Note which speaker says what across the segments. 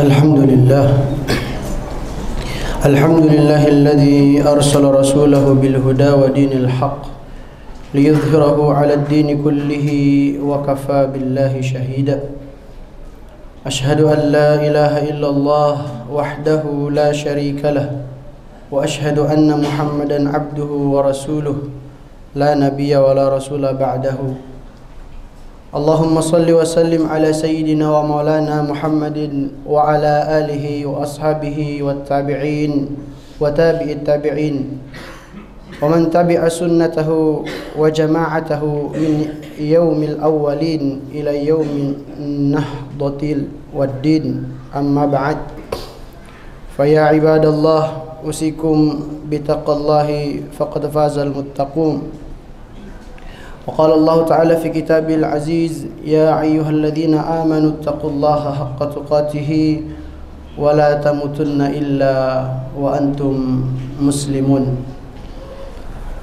Speaker 1: الحمد لله الحمد لله الذي أرسل رسوله بالهدى ودين الحق ليظهره على الدين كله وكفى بالله شهيدا أشهد أن لا إله إلا الله وحده لا شريك له وأشهد أن محمدا عبده ورسوله لا نبي ولا رسول بعده اللهم صل وسلم على سيدنا ومولانا محمد وعلى آله وأصحابه والتابعين وتابع التابعين ومن تبع سنته وجماعته من يوم الأولين إلى يوم النهضة والدين أما بعد فيا عباد الله أوصيكم بتقوى الله فقد فاز المتقون وقال الله تعالى في كتابه العزيز يا أيها الذين آمنوا اتقوا الله حق تقاته ولا تموتن إلا وأنتم مسلمون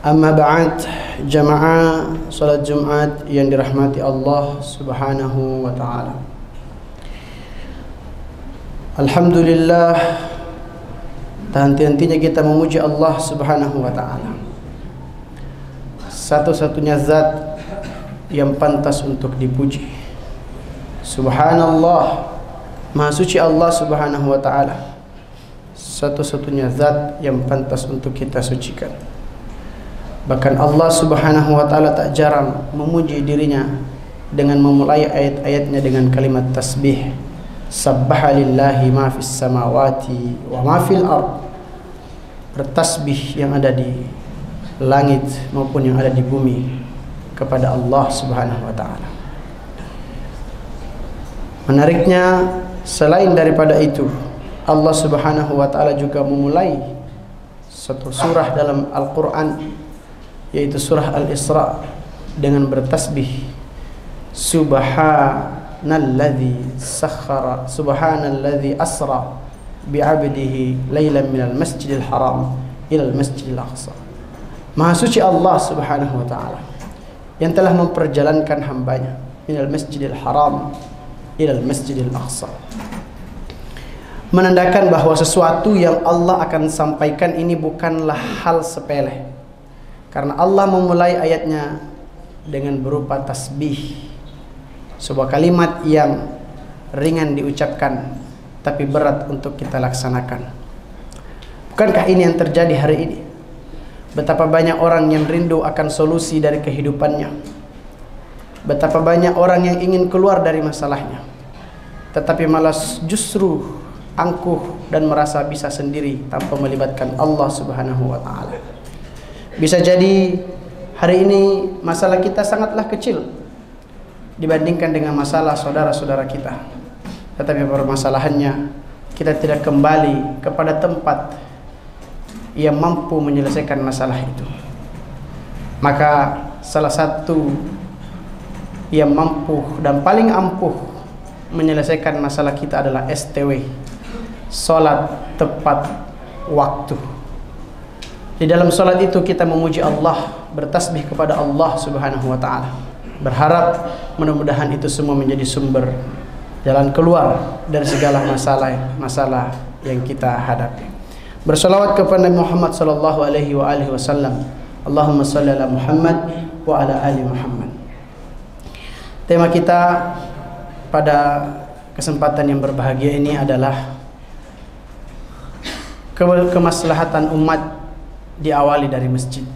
Speaker 1: أما بعد jamaah salat Jumat yang dirahmati Allah Subhanahu wa taala. Alhamdulillah, tak henti-hentinya kita memuji Allah Subhanahu wa taala. Satu-satunya zat yang pantas untuk dipuji. Subhanallah, Maha suci Allah Subhanahu wa taala. Satu-satunya zat yang pantas untuk kita sucikan. Bahkan Allah Subhanahu wa taala tak jarang memuji dirinya dengan memulai ayat-ayatnya dengan kalimat tasbih. Sabbaha lillahi ma fis samawati wa ma fil ard. Bertasbih yang ada di langit maupun yang ada di bumi kepada Allah Subhanahu wa taala. Menariknya, selain daripada itu, Allah Subhanahu wa taala juga memulai satu surah dalam Al-Qur'an, yaitu surah Al-Isra, dengan bertasbih subhanalladzi asra bi'abdihi lailan minal masjidil haram ilal masjidil aqsa. Maha suci Allah Subhanahu wa taala yang telah memperjalankan hambanya minal masjidil haram ilal masjidil aqsa, menandakan bahwa sesuatu yang Allah akan sampaikan ini bukanlah hal sepele, karena Allah memulai ayatnya dengan berupa tasbih, sebuah kalimat yang ringan diucapkan tapi berat untuk kita laksanakan. Bukankah ini yang terjadi hari ini? Betapa banyak orang yang rindu akan solusi dari kehidupannya. Betapa banyak orang yang ingin keluar dari masalahnya, tetapi malah justru angkuh dan merasa bisa sendiri tanpa melibatkan Allah Subhanahu wa taala. Bisa jadi hari ini masalah kita sangatlah kecil dibandingkan dengan masalah saudara-saudara kita. Tetapi permasalahannya, kita tidak kembali kepada tempat yang mampu menyelesaikan masalah itu. Maka salah satu yang mampu dan paling ampuh menyelesaikan masalah kita adalah STW, salat tepat waktu. Di dalam salat itu kita memuji Allah, bertasbih kepada Allah Subhanahu wa taala, berharap mudah-mudahan itu semua menjadi sumber jalan keluar dari segala masalah yang kita hadapi. Bersalawat kepada Muhammad sallallahu alaihi wasallam. Allahumma shalli ala Muhammad wa ala ali Muhammad. Tema kita pada kesempatan yang berbahagia ini adalah kemaslahatan umat diawali dari masjid.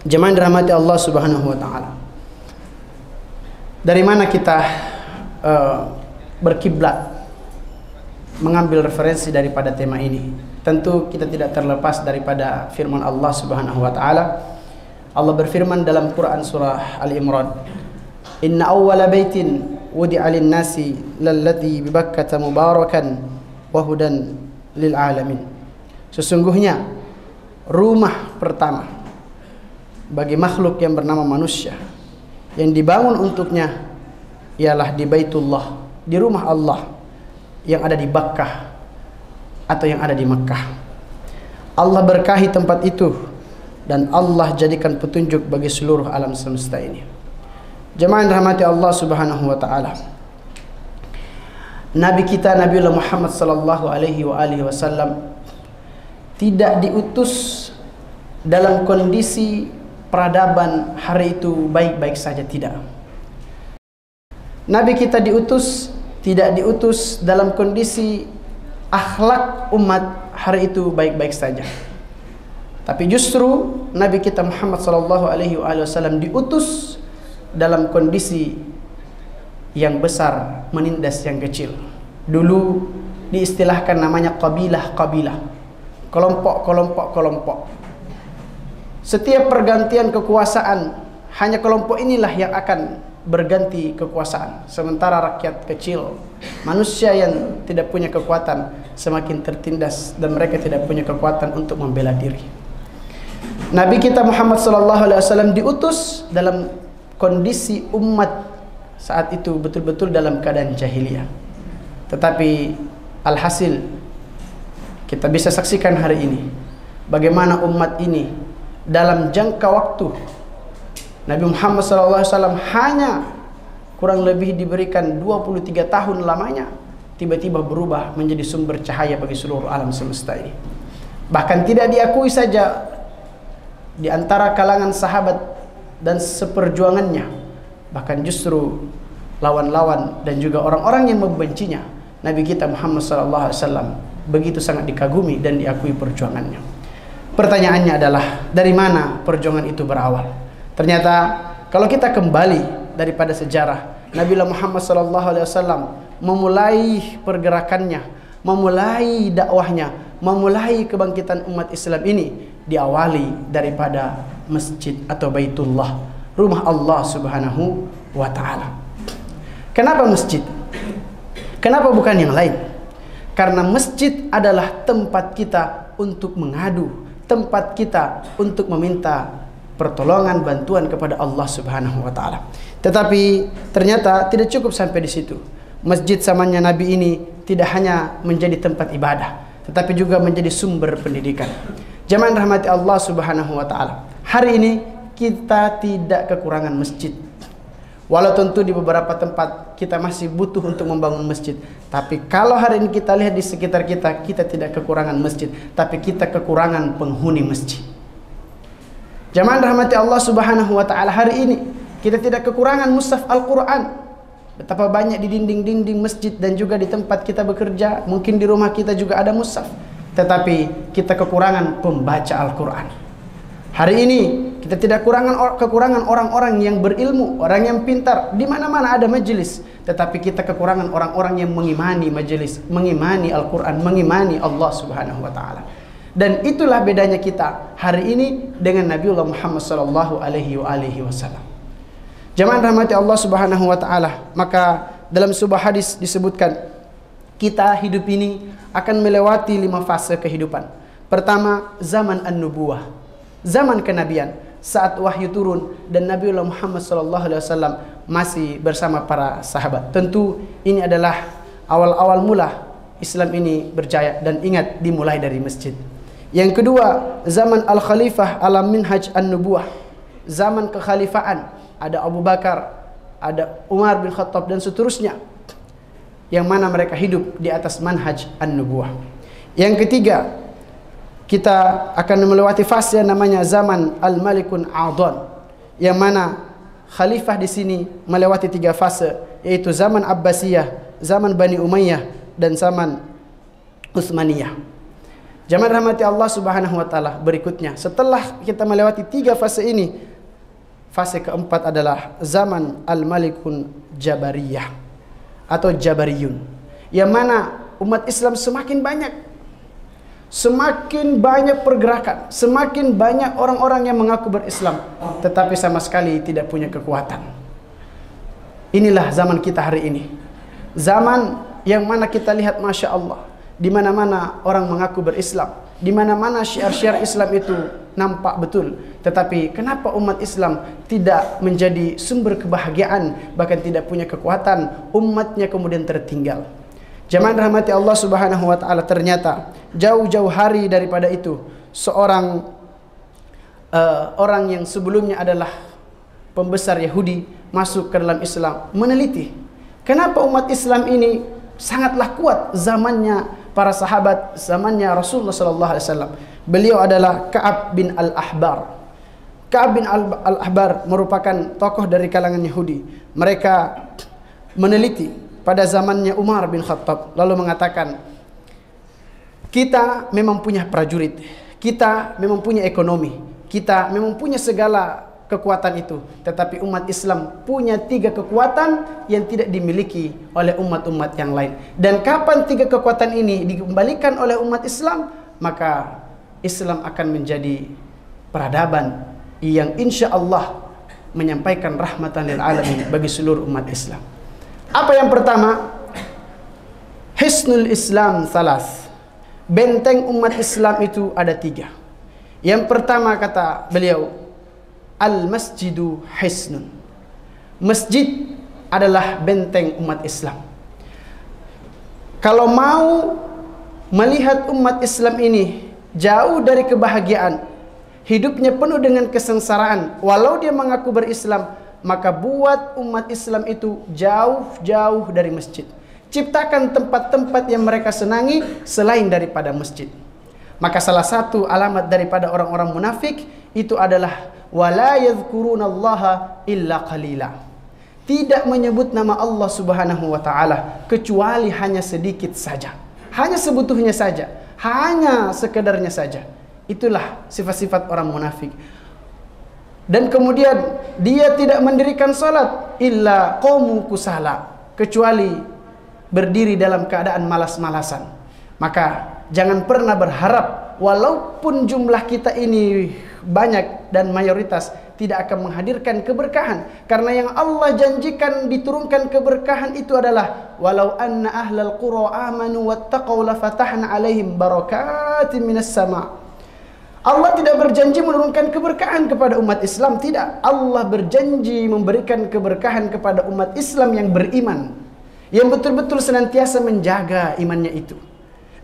Speaker 1: Jemaah yang dirahmati Allah Subhanahu wa taala. Dari mana kita berkiblat mengambil referensi daripada tema ini? Tentu kita tidak terlepas daripada firman Allah Subhanahu wa taala. Allah berfirman dalam Quran surah Al-Imran, "Inna awwala baitin wudi'a lin-nasi lalladzi bi Bakkah mubarakan wa hudan lil alamin." Sesungguhnya rumah pertama bagi makhluk yang bernama manusia yang dibangun untuknya ialah di Baitullah, di rumah Allah yang ada di Bakkah atau yang ada di Makkah. Allah berkahi tempat itu dan Allah jadikan petunjuk bagi seluruh alam semesta ini. Jemaah yang dirahmati Allah Subhanahu wa taala. Nabi kita Nabiullah Muhammad sallallahu alaihi wasallam tidak diutus dalam kondisi peradaban hari itu baik-baik saja, tidak. Nabi kita tidak diutus dalam kondisi akhlak umat hari itu baik-baik saja. Tapi justru Nabi kita Muhammad sallallahu alaihi wasallam diutus dalam kondisi yang besar menindas yang kecil. Dulu diistilahkan namanya kabilah-kabilah, kelompok-kelompok. Setiap pergantian kekuasaan, hanya kelompok inilah yang akan berganti kekuasaan. Sementara rakyat kecil, manusia yang tidak punya kekuatan, semakin tertindas dan mereka tidak punya kekuatan untuk membela diri. Nabi kita Muhammad SAW diutus dalam kondisi umat saat itu betul-betul dalam keadaan jahiliyah. Tetapi alhasil kita bisa saksikan hari ini bagaimana umat ini dalam jangka waktu Nabi Muhammad SAW hanya kurang lebih diberikan 23 tahun lamanya, tiba-tiba berubah menjadi sumber cahaya bagi seluruh alam semesta ini. Bahkan tidak diakui saja di antara kalangan sahabat dan seperjuangannya, bahkan justru lawan-lawan dan juga orang-orang yang membencinya, Nabi kita Muhammad SAW begitu sangat dikagumi dan diakui perjuangannya. Pertanyaannya adalah, dari mana perjuangan itu berawal? Ternyata kalau kita kembali daripada sejarah, Nabi Muhammad SAW memulai pergerakannya, memulai dakwahnya, memulai kebangkitan umat Islam ini diawali daripada masjid atau Baitullah, rumah Allah Subhanahu wa Ta'ala. Kenapa masjid? Kenapa bukan yang lain? Karena masjid adalah tempat kita untuk mengadu, tempat kita untuk meminta pertolongan, bantuan kepada Allah Subhanahu wa Ta'ala. Tetapi ternyata tidak cukup sampai di situ. Masjid zamannya Nabi ini tidak hanya menjadi tempat ibadah, tetapi juga menjadi sumber pendidikan. Jamaah rahmati Allah Subhanahu wa Ta'ala, hari ini kita tidak kekurangan masjid. Walau tentu di beberapa tempat kita masih butuh untuk membangun masjid, tapi kalau hari ini kita lihat di sekitar kita, kita tidak kekurangan masjid, tapi kita kekurangan penghuni masjid. Jamaah rahmati Allah Subhanahu wa Ta'ala, hari ini kita tidak kekurangan mushaf Al-Quran. Betapa banyak di dinding-dinding masjid dan juga di tempat kita bekerja, mungkin di rumah kita juga ada mushaf, tetapi kita kekurangan pembaca Al-Quran. Hari ini kita tidak kekurangan orang-orang yang berilmu, orang yang pintar. Di mana-mana ada majelis, tetapi kita kekurangan orang-orang yang mengimani majelis, mengimani Al-Quran, mengimani Allah Subhanahu wa Ta'ala. Dan itulah bedanya kita hari ini dengan Nabiullah Muhammad sallallahu alaihi wasallam. Jamaah rahmati Allah Subhanahu wa Ta'ala, maka dalam sebuah hadis disebutkan kita hidup ini akan melewati 5 fase kehidupan. Pertama, zaman an-nubuwah, zaman kenabian, saat wahyu turun dan Nabiullah Muhammad SAW masih bersama para sahabat. Tentu ini adalah awal-awal mula Islam ini berjaya, dan ingat, dimulai dari masjid. Yang kedua, zaman al-khalifah ala minhaj an-nubuwah, zaman kekhalifaan, ada Abu Bakar, ada Umar bin Khattab dan seterusnya, yang mana mereka hidup di atas manhaj an-nubuwah. Yang ketiga, kita akan melewati fase yang namanya zaman al-malikun a'dhan, yang mana khalifah di sini melewati 3 fase, yaitu zaman Abbasiyah, zaman Bani Umayyah, dan zaman Utsmaniyah. Jamaah rahmati Allah Subhanahu wa Ta'ala, berikutnya setelah kita melewati 3 fase ini, fase keempat adalah zaman al-malikun jabariyah atau jabariyun, yang mana umat Islam semakin banyak pergerakan, semakin banyak orang-orang yang mengaku berislam, tetapi sama sekali tidak punya kekuatan. Inilah zaman kita hari ini, zaman yang mana kita lihat, Masya Allah, di mana-mana orang mengaku berislam, di mana-mana syiar-syiar Islam itu nampak betul. Tetapi kenapa umat Islam tidak menjadi sumber kebahagiaan, bahkan tidak punya kekuatan, umatnya kemudian tertinggal? Jamaah rahmati Allah Subhanahu wa Ta'ala, ternyata jauh-jauh hari daripada itu, seorang orang yang sebelumnya adalah pembesar Yahudi masuk ke dalam Islam, meneliti kenapa umat Islam ini sangatlah kuat zamannya para sahabat, zamannya Rasulullah sallallahu alaihi wasallam. Beliau adalah Ka'ab bin Al-Ahbar. Ka'ab bin Al-Ahbar merupakan tokoh dari kalangan Yahudi. Mereka meneliti pada zamannya Umar bin Khattab, lalu mengatakan, kita memang punya prajurit, kita memang punya ekonomi, kita memang punya segala kekuatan itu, tetapi umat Islam punya 3 kekuatan yang tidak dimiliki oleh umat-umat yang lain. Dan kapan 3 kekuatan ini dikembalikan oleh umat Islam, maka Islam akan menjadi peradaban yang insya Allah menyampaikan rahmatan lil alamin bagi seluruh umat Islam. Apa yang pertama? Hisnul Islam salas. Benteng umat Islam itu ada 3. Yang pertama kata beliau, al-masjidu hisnun. Masjid adalah benteng umat Islam. Kalau mau melihat umat Islam ini jauh dari kebahagiaan, hidupnya penuh dengan kesengsaraan, walau dia mengaku berislam, maka buat umat Islam itu jauh-jauh dari masjid. Ciptakan tempat-tempat yang mereka senangi selain daripada masjid. Maka salah satu alamat daripada orang-orang munafik itu adalah wala yadhkurunallaha illa qalila. Tidak menyebut nama Allah Subhanahu wa taala kecuali hanya sedikit saja. Hanya sebutuhnya saja, hanya sekedarnya saja. Itulah sifat-sifat orang munafik. Dan kemudian dia tidak mendirikan salat illa qaumu kusala, kecuali berdiri dalam keadaan malas-malasan. Maka jangan pernah berharap walaupun jumlah kita ini banyak dan mayoritas tidak akan menghadirkan keberkahan, karena yang Allah janjikan diturunkan keberkahan itu adalah walau anna ahlal qura amanu wattaqau lafatahna alaihim barakatin minas sama'. Allah tidak berjanji menurunkan keberkahan kepada umat Islam, tidak. Allah berjanji memberikan keberkahan kepada umat Islam yang beriman, yang betul-betul senantiasa menjaga imannya itu.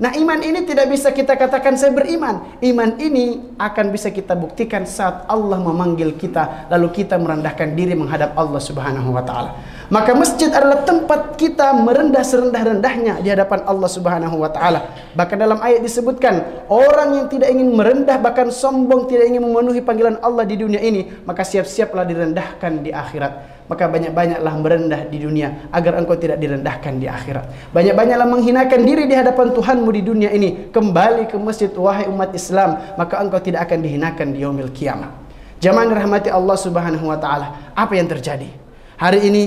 Speaker 1: Nah, iman ini tidak bisa kita katakan saya beriman. Iman ini akan bisa kita buktikan saat Allah memanggil kita, lalu kita merendahkan diri menghadap Allah Subhanahu wa taala. Maka masjid adalah tempat kita merendah serendah-rendahnya di hadapan Allah Subhanahu wa taala. Bahkan dalam ayat disebutkan, orang yang tidak ingin merendah, bahkan sombong, tidak ingin memenuhi panggilan Allah di dunia ini, maka siap-siaplah direndahkan di akhirat. Maka banyak-banyaklah merendah di dunia agar engkau tidak direndahkan di akhirat. Banyak-banyaklah menghinakan diri di hadapan Tuhanmu di dunia ini. Kembali ke masjid wahai umat Islam, maka engkau tidak akan dihinakan di yaumil qiyamah. Jamaah dirahmati Allah Subhanahu wa taala. Apa yang terjadi? Hari ini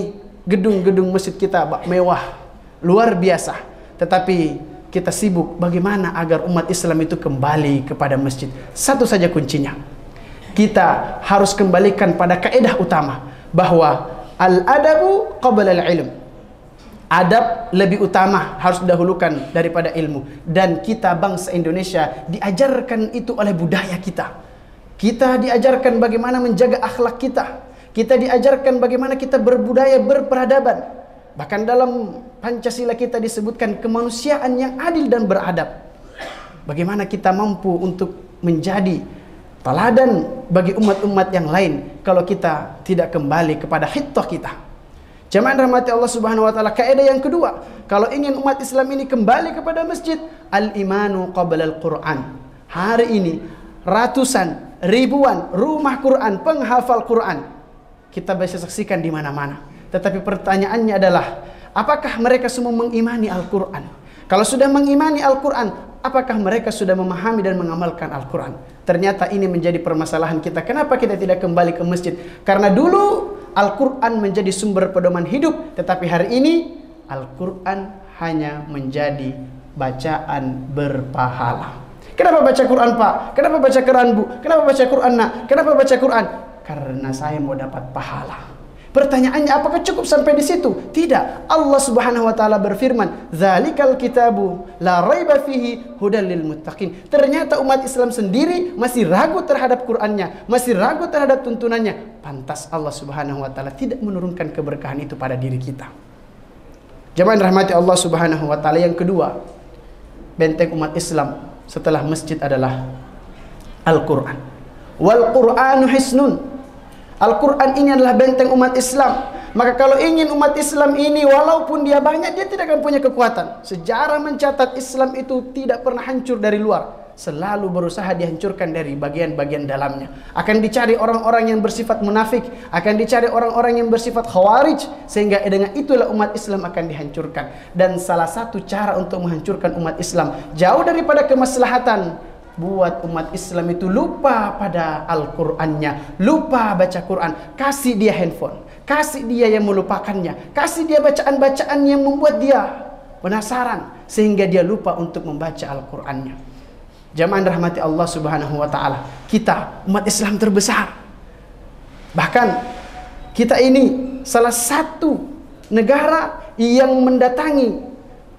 Speaker 1: gedung-gedung masjid kita mewah, luar biasa. Tetapi kita sibuk bagaimana agar umat Islam itu kembali kepada masjid. Satu saja kuncinya. Kita harus kembalikan pada kaidah utama bahwa al-adabu qabla al-ilm. Adab lebih utama, harus didahulukan daripada ilmu. Dan kita bangsa Indonesia diajarkan itu oleh budaya kita. Kita diajarkan bagaimana menjaga akhlak kita. Kita diajarkan bagaimana kita berbudaya, berperadaban. Bahkan dalam Pancasila kita disebutkan kemanusiaan yang adil dan beradab. Bagaimana kita mampu untuk menjadi teladan bagi umat-umat yang lain kalau kita tidak kembali kepada hittah kita. Jamaah rahmati Allah Subhanahu wa taala, kaidah yang kedua, kalau ingin umat Islam ini kembali kepada masjid, al-imanu qabla al-Qur'an. Hari ini ratusan, ribuan rumah Quran, penghafal Quran kita bisa saksikan di mana-mana. Tetapi pertanyaannya adalah, apakah mereka semua mengimani Al-Quran? Kalau sudah mengimani Al-Quran, apakah mereka sudah memahami dan mengamalkan Al-Quran? Ternyata ini menjadi permasalahan kita. Kenapa kita tidak kembali ke masjid? Karena dulu Al-Quran menjadi sumber pedoman hidup, tetapi hari ini Al-Quran hanya menjadi bacaan berpahala. Kenapa baca Quran, Pak? Kenapa baca Quran, Bu? Kenapa baca Quran, Nak? Kenapa baca Quran? Karena saya mau dapat pahala. Pertanyaannya, apakah cukup sampai di situ? Tidak. Allah Subhanahu wa taala berfirman, "Dzalikal kitabu la raiba fihi hudal lil muttaqin." Ternyata umat Islam sendiri masih ragu terhadap Qur'annya, masih ragu terhadap tuntunannya. Pantas Allah Subhanahu wa taala tidak menurunkan keberkahan itu pada diri kita. Jamaah rahmati Allah Subhanahu wa taala, yang kedua, benteng umat Islam setelah masjid adalah Al-Qur'an. Wal Qur'anu hisnun. Al-Quran ini adalah benteng umat Islam. Maka kalau ingin umat Islam ini walaupun dia banyak, dia tidak akan punya kekuatan. Sejarah mencatat Islam itu tidak pernah hancur dari luar, selalu berusaha dihancurkan dari bagian-bagian dalamnya. Akan dicari orang-orang yang bersifat munafik, akan dicari orang-orang yang bersifat khawarij, sehingga dengan itulah umat Islam akan dihancurkan. Dan salah satu cara untuk menghancurkan umat Islam, jauh daripada kemaslahatan, buat umat Islam itu lupa pada Al-Qur'annya, lupa baca Quran, kasih dia handphone, kasih dia yang melupakannya, kasih dia bacaan-bacaan yang membuat dia penasaran, sehingga dia lupa untuk membaca Al-Qur'annya. Jamaah rahmati Allah Subhanahu wa taala, kita umat Islam terbesar. Bahkan kita ini salah satu negara yang mendatangi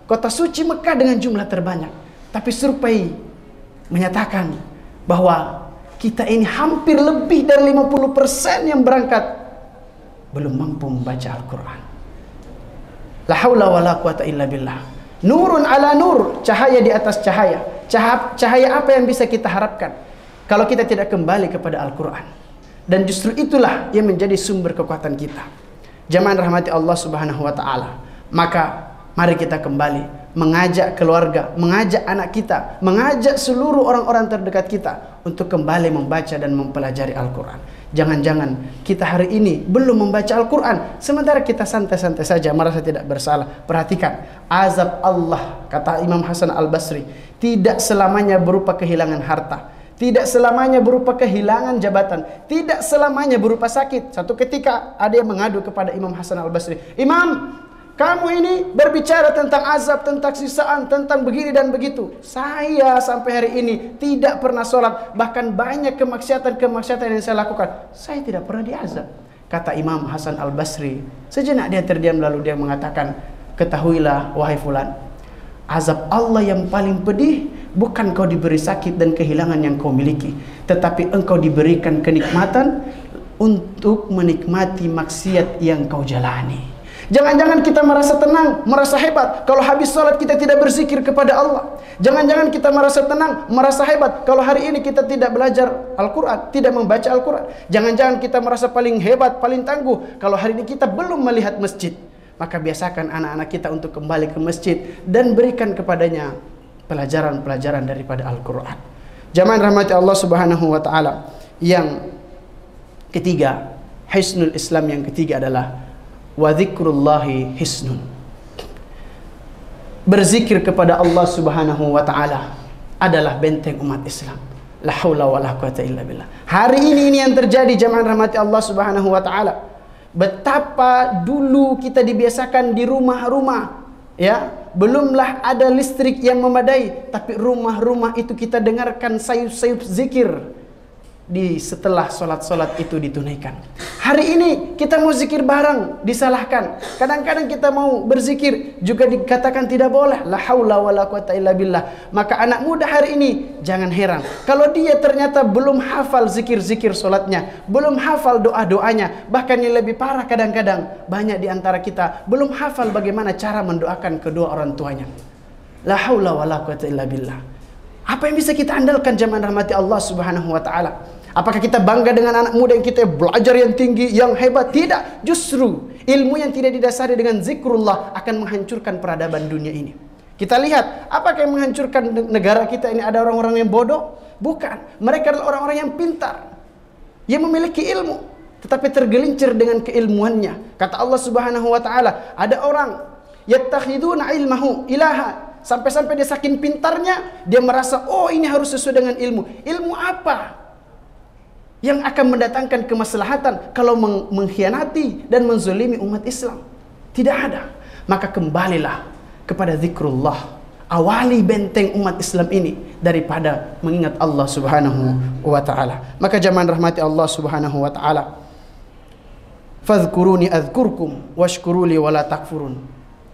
Speaker 1: kota suci Mekah dengan jumlah terbanyak. Tapi survei menyatakan bahwa kita ini hampir lebih dari 50% yang berangkat belum mampu membaca Al-Qur'an. La haula wala quwata illa billah. Nurun ala nur, cahaya di atas cahaya. Cahaya apa yang bisa kita harapkan kalau kita tidak kembali kepada Al-Quran? Dan justru itulah yang menjadi sumber kekuatan kita. Jamaah rahmati Allah Subhanahu wa taala. Maka mari kita kembali mengajak keluarga, mengajak anak kita, mengajak seluruh orang-orang terdekat kita untuk kembali membaca dan mempelajari Al-Quran. Jangan-jangan kita hari ini belum membaca Al-Quran, sementara kita santai-santai saja, merasa tidak bersalah. Perhatikan, azab Allah, kata Imam Hasan Al-Basri, tidak selamanya berupa kehilangan harta, tidak selamanya berupa kehilangan jabatan, tidak selamanya berupa sakit. Satu ketika ada yang mengadu kepada Imam Hasan Al-Basri, "Imam, kamu ini berbicara tentang azab, tentang siksaan, tentang begini dan begitu. Saya sampai hari ini tidak pernah sholat, bahkan banyak kemaksiatan-kemaksiatan yang saya lakukan. Saya tidak pernah diazab." Kata Imam Hasan Al-Basri, sejenak dia terdiam lalu dia mengatakan, "Ketahuilah wahai fulan, azab Allah yang paling pedih bukan kau diberi sakit dan kehilangan yang kau miliki, tetapi engkau diberikan kenikmatan untuk menikmati maksiat yang kau jalani." Jangan-jangan kita merasa tenang, merasa hebat kalau habis sholat kita tidak berzikir kepada Allah. Jangan-jangan kita merasa tenang, merasa hebat kalau hari ini kita tidak belajar Al-Quran, tidak membaca Al-Quran. Jangan-jangan kita merasa paling hebat, paling tangguh kalau hari ini kita belum melihat masjid. Maka biasakan anak-anak kita untuk kembali ke masjid dan berikan kepadanya pelajaran-pelajaran daripada Al-Quran. Jamaah rahmati Allah Subhanahu wa taala. Yang ketiga, hisnul Islam yang ketiga adalah wa dzikrullahi hisnun. Berzikir kepada Allah Subhanahu wa taala adalah benteng umat Islam. La haula wala quwata illa billah. Hari ini yang terjadi, jamaah rahmati Allah Subhanahu wa taala. Betapa dulu kita dibiasakan di rumah-rumah, ya, belumlah ada listrik yang memadai, tapi rumah-rumah itu kita dengarkan sayup-sayup zikir di setelah solat-solat itu ditunaikan. Hari ini kita mau zikir bareng disalahkan. Kadang-kadang kita mau berzikir juga dikatakan tidak boleh. La haula wala quwata illa billah. Maka anak muda hari ini jangan heran kalau dia ternyata belum hafal zikir-zikir solatnya, belum hafal doa-doanya. Bahkan yang lebih parah, kadang-kadang banyak di antara kita belum hafal bagaimana cara mendoakan kedua orang tuanya. La haula wala quwata illa billah. Apa yang bisa kita andalkan jamaah rahmati Allah Subhanahu wa taala? Apakah kita bangga dengan anak muda yang kita belajar yang tinggi, yang hebat? Tidak. Justru ilmu yang tidak didasari dengan zikrullah akan menghancurkan peradaban dunia ini. Kita lihat, apakah yang menghancurkan negara kita ini ada orang-orang yang bodoh? Bukan. Mereka adalah orang-orang yang pintar, yang memiliki ilmu, tetapi tergelincir dengan keilmuannya. Kata Allah Subhanahu wa taala, ada orang yattakhiduna ilmahu ilaha, sampai-sampai dia saking pintarnya dia merasa, oh ini harus sesuai dengan ilmu. Ilmu apa yang akan mendatangkan kemaslahatan kalau mengkhianati dan menzalimi umat Islam? Tidak ada. Maka kembalilah kepada zikrullah. Awali benteng umat Islam ini daripada mengingat Allah Subhanahu wa taala. Maka jamaah rahmati Allah Subhanahu wa taala, fadhkuruni adzkurkum washkuruli wala takfurun.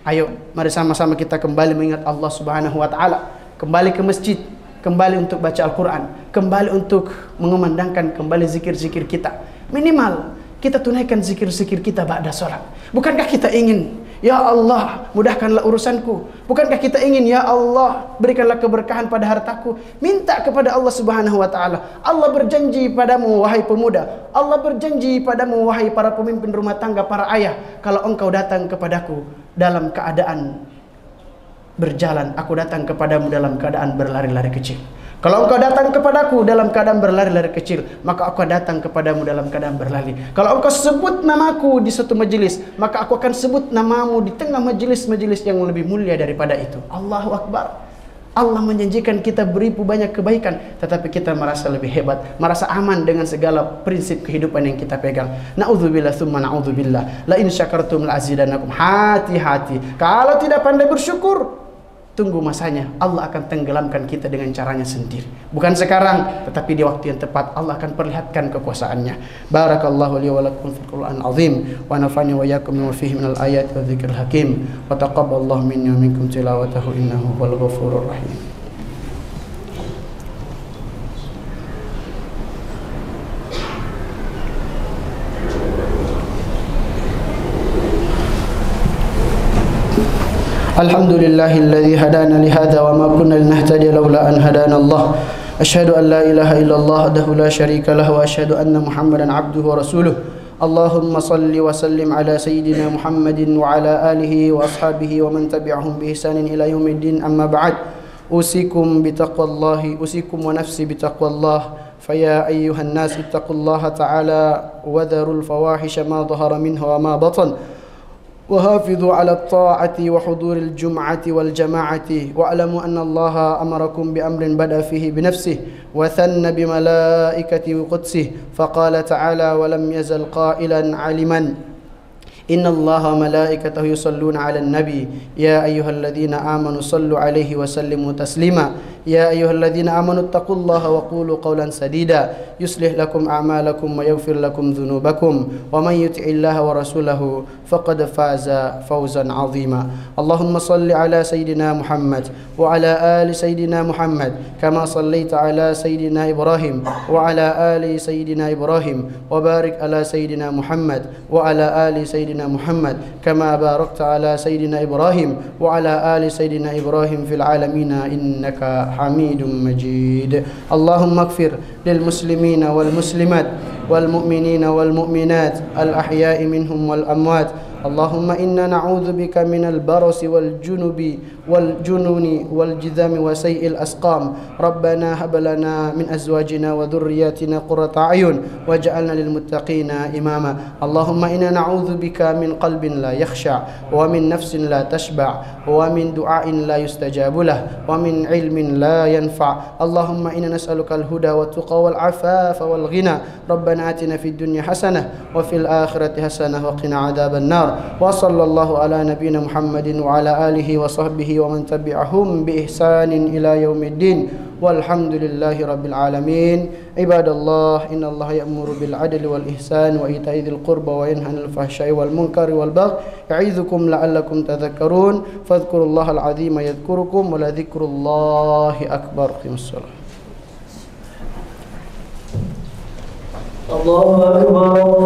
Speaker 1: Ayo, mari sama-sama kita kembali mengingat Allah Subhanahu wa taala, kembali ke masjid, kembali untuk baca Al-Quran, kembali untuk mengumandangkan kembali zikir-zikir kita. Minimal kita tunaikan zikir-zikir kita ba'da sholat. Bukankah kita ingin Ya Allah, mudahkanlah urusanku. Bukankah kita ingin, ya Allah, berikanlah keberkahan pada hartaku. Minta kepada Allah Subhanahu wa taala. Allah berjanji padamu wahai pemuda, Allah berjanji padamu wahai para pemimpin rumah tangga, para ayah, kalau engkau datang kepadaku dalam keadaan berjalan, aku datang kepadamu dalam keadaan berlari-lari kecil. Kalau engkau datang kepadaku dalam keadaan berlari-lari kecil, maka aku datang kepadamu dalam keadaan berlari. Kalau engkau sebut namaku di suatu majelis, maka aku akan sebut namamu di tengah majelis-majelis yang lebih mulia daripada itu. Allahu Akbar. Allah menjanjikan kita beribu banyak kebaikan, tetapi kita merasa lebih hebat, merasa aman dengan segala prinsip kehidupan yang kita pegang. Na'udzubillah tsumma na'udzubillah. La in syakartum la azidannakum. Hati-hati. Kalau tidak pandai bersyukur, tunggu masanya. Allah akan tenggelamkan kita dengan caranya sendiri. Bukan sekarang, tetapi di waktu yang tepat Allah akan perlihatkan kekuasaannya. Barakallahu li wa lakum fil Qur'an azim wa nafa'ani wa iyyakum bima fihi minal ayati wa dzikril hakim wa taqabbalallahu minni wa minkum tilawatahu innahu huwal ghafurur rahim. Alhamdulillahilladzi hadana li hadza wa ma kunna linahtadiya laula an hadana Allah. Asyhadu an la ilaha illallah wahdahu la syarika lahu wa asyhadu anna Muhammadan abduhu wa rasuluh. Allahumma salli wa sallim ala sayyidina Muhammadin wa ala alihi wa ashabihi wa man tabi'ahum bi ihsanin ila yaumiddin, amma ba'd. Usikum bitaqwallahi, usikum wa nafsi bitaqwallah. Faya ayyuhan nas ittaqullaha ta'ala wa dharul fawahisha ma dhahara minha wa ma batan. وحافظوا على الطاعة وحضور الجمعة والجماعة واعلموا أن الله أمركم بأمر بدأ فيه بنفسه وثن بملائكته وقدسه فقال تعالى ولم يزل قائلا عالما إن الله وملائكته يصلون على النبي يا أيها الذين آمنوا صلوا عليه وسلموا تسليما يا أيها الذين آمنوا اتقوا الله وقولوا قولا سديدا يصلح لكم أعمالكم ويغفر لكم ذنوبكم ومن يطع الله ورسوله فقد فاز فوزا عظيما اللهم صل على سيدنا محمد وعلى آل سيدنا محمد كما صليت على سيدنا إبراهيم وعلى آل سيدنا إبراهيم وبارك على سيدنا محمد وعلى آل سيدنا محمد كما باركت على سيدنا إبراهيم وعلى آل سيدنا إبراهيم في العالمين إنك حميد مجيد اللهم اغفر للمسلمين والمسلمات والمؤمنين والمؤمنات الأحياء منهم والأموات اللهم إنا نعوذ بك من البرص والجنب والجنون والجذام وسيء الأسقام ربنا هب لنا من أزواجنا وذرياتنا قرة أعين واجعلنا للمتقين إماما اللهم إنا نعوذ بك من قلب لا يخشع ومن نفس لا تشبع ومن دعاء لا يستجاب له ومن علم لا ينفع اللهم إنا نسألك الهدى والتقى والعفاف والغنى ربنا آتنا في الدنيا حسنة وفي الآخرة حسنة وقنا عذاب النار وصلى الله على نبينا محمد وعلى آله وصحبه ومن تبعهم بإحسان إلى يوم الدين والحمد لله رب العالمين عباد الله إن الله يأمر بالعدل والإحسان وإيتاء ذي القربى وينهى عن الفحشاء والمنكر والبغي يعظكم لعلكم تذكرون فاذكروا الله العظيم يذكركم ولذكر الله أكبر قم الصلاة
Speaker 2: الله أكبر